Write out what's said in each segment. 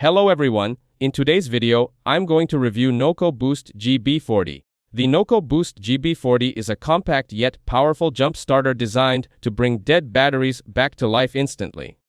Hello everyone, in today's video, I'm going to review NOCO Boost GB40. The NOCO Boost GB40 is a compact yet powerful jump starter designed to bring dead batteries back to life instantly.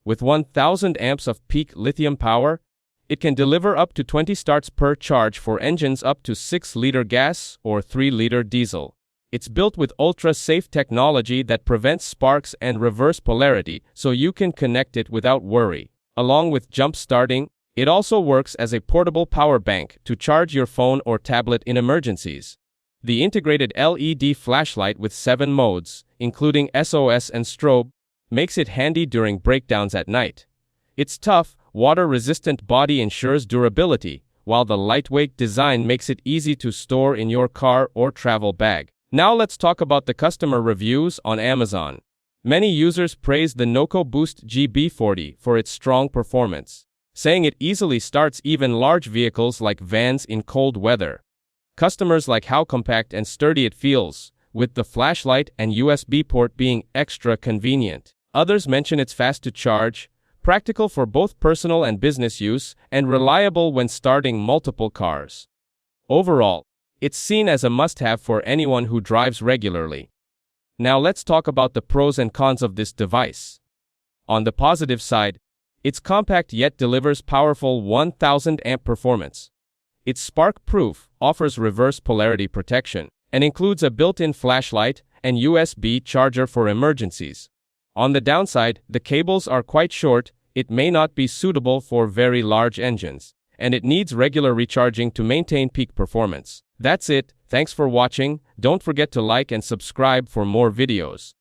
With 1000 amps of peak lithium power, it can deliver up to 20 starts per charge for engines up to 6-liter gas or 3-liter diesel. It's built with ultra-safe technology that prevents sparks and reverse polarity, so you can connect it without worry. Along with jump starting, it also works as a portable power bank to charge your phone or tablet in emergencies. The integrated LED flashlight with 7 modes, including SOS and strobe, makes it handy during breakdowns at night. Its tough, water-resistant body ensures durability, while the lightweight design makes it easy to store in your car or travel bag. Now let's talk about the customer reviews on Amazon. Many users praise the NOCO Boost GB40 for its strong performance, saying it easily starts even large vehicles like vans in cold weather. Customers like how compact and sturdy it feels, with the flashlight and USB port being extra convenient. Others mention it's fast to charge, practical for both personal and business use, and reliable when starting multiple cars. Overall, it's seen as a must-have for anyone who drives regularly. Now let's talk about the pros and cons of this device. On the positive side, it's compact yet delivers powerful 1000 amp performance. It's spark-proof, offers reverse polarity protection, and includes a built-in flashlight and USB charger for emergencies. On the downside, the cables are quite short, it may not be suitable for very large engines, and it needs regular recharging to maintain peak performance. That's it, thanks for watching, don't forget to like and subscribe for more videos.